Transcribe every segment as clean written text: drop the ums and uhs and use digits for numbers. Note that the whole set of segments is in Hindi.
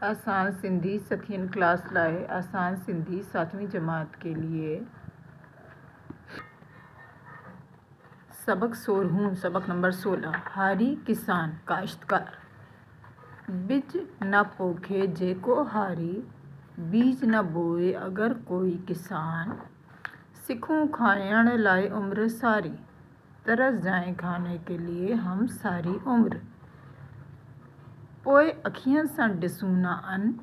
आसान सिंधी सखियन क्लास लाए आसान सिंधी 7वीं जमात के लिए सबक 16 सबक नंबर 16। हारी किसान काश्तकार। बिज न पोखे जेको हारी, बीज न बोए अगर कोई किसान। सिखूं खायण लाए उम्र सारी, तरस जाए खाने के लिए हम सारी उम्र। पोए अखियन सा डिसूं ना अन,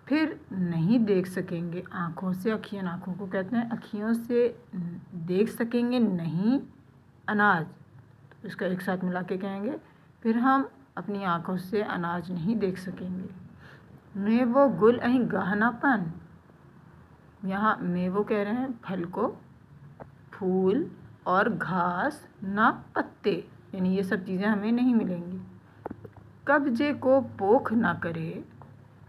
फिर नहीं देख सकेंगे आँखों से। अखियन आँखों को कहते हैं, अखियों से देख सकेंगे नहीं अनाज। तो इसका एक साथ मिला के कहेंगे, फिर हम अपनी आँखों से अनाज नहीं देख सकेंगे। मेवो गुल अहीं गहनापन, यहाँ मेवो कह रहे हैं फल को, फूल और घास ना पत्ते, यानी ये सब चीज़ें हमें नहीं मिलेंगी। कब्जे को पोख ना करे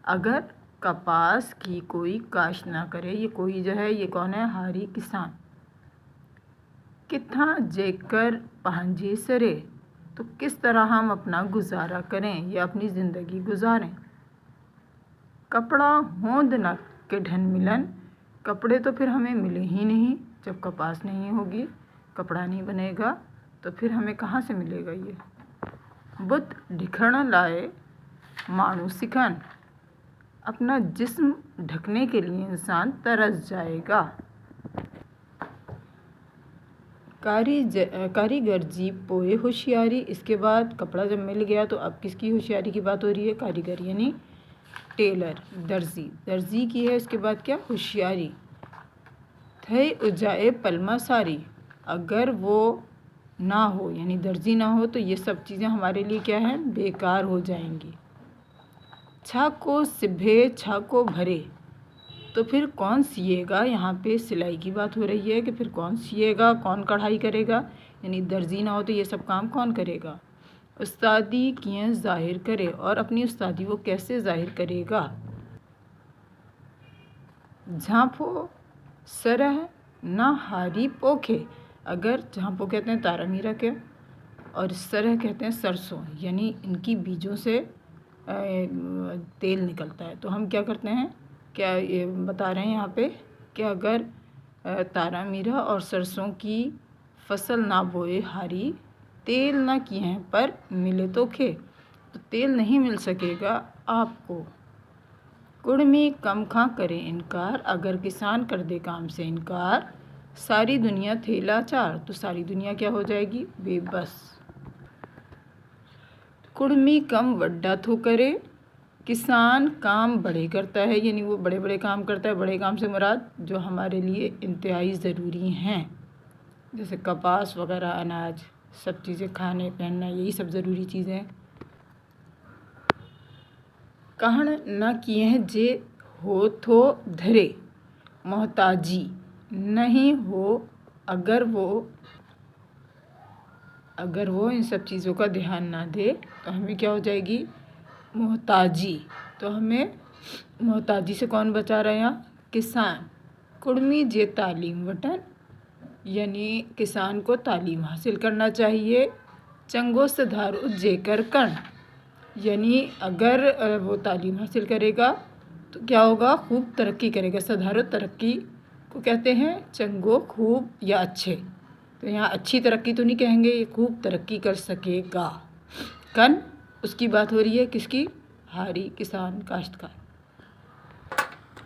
अगर कपास की कोई काश्त ना करे। ये कोई जो है ये कौन है? हारी किसान। किथा जेकर पहंजे सरे, तो किस तरह हम अपना गुजारा करें या अपनी ज़िंदगी गुजारें। कपड़ा होंद न के ढन मिलन, कपड़े तो फिर हमें मिले ही नहीं। जब कपास नहीं होगी, कपड़ा नहीं बनेगा, तो फिर हमें कहाँ से मिलेगा ये। बुत ढिखण लाए मानू सिखन, अपना जिस्म ढकने के लिए इंसान तरस जाएगा। कारीगर जी पोए होशियारी। इसके बाद कपड़ा जब मिल गया तो अब किसकी होशियारी की बात हो रही है? कारीगर यानी टेलर, दर्जी। दर्जी की है इसके बाद क्या? होशियारी। थे उजाए पलमा सारी, अगर वो ना हो यानी दर्जी ना हो तो ये सब चीज़ें हमारे लिए क्या है? बेकार हो जाएंगी। छा को सिभे छा को भरे, तो फिर कौन सिएगा? यहाँ पे सिलाई की बात हो रही है कि फिर कौन सिएगा, कौन कढ़ाई करेगा। यानी दर्जी ना हो तो ये सब काम कौन करेगा? उस्तादी किए जाहिर करे, और अपनी उस्तादी वो कैसे जाहिर करेगा। झांपो सरह ना हारी पोखे, अगर झांपो कहते हैं तारा मीरा के, और सरह कहते हैं सरसों, यानी इनकी बीजों से तेल निकलता है। तो हम क्या करते हैं, क्या ये बता रहे हैं यहाँ पे कि अगर तारा मीरा और सरसों की फसल ना बोए हारी, तेल ना किए हैं पर मिले तो खे, तो तेल नहीं मिल सकेगा आपको। कुड़मी कम खा करे इनकार, अगर किसान कर दे काम से इनकार। सारी दुनिया थे लाचार, तो सारी दुनिया क्या हो जाएगी? बेबस। कुड़मी कम वड्डा थो करे, किसान काम बड़े करता है, यानी वो बड़े बड़े काम करता है। बड़े काम से मुराद जो हमारे लिए इंतहाई ज़रूरी हैं, जैसे कपास वगैरह, अनाज, सब चीज़ें, खाने पहनना, यही सब ज़रूरी चीज़ें हैं। कहण न किए हैं जे हो थो धरे, मोहताजी नहीं हो अगर वो इन सब चीज़ों का ध्यान ना दे तो हमें क्या हो जाएगी? मोहताजी। तो हमें मोहताजी से कौन बचा रहा है यहाँ? किसान। कुड़मी जे तालीम वटन, यानी किसान को तालीम हासिल करना चाहिए। चंगो सधारो जेकर कण, यानी अगर वो तालीम हासिल करेगा तो क्या होगा? खूब तरक्की करेगा। सधारो तरक्की को कहते हैं चंगो, खूब या अच्छे। तो यहाँ अच्छी तरक्की तो नहीं कहेंगे, ये खूब तरक्की कर सकेगा। कन उसकी बात हो रही है किसकी? हारी किसान काश्तकार।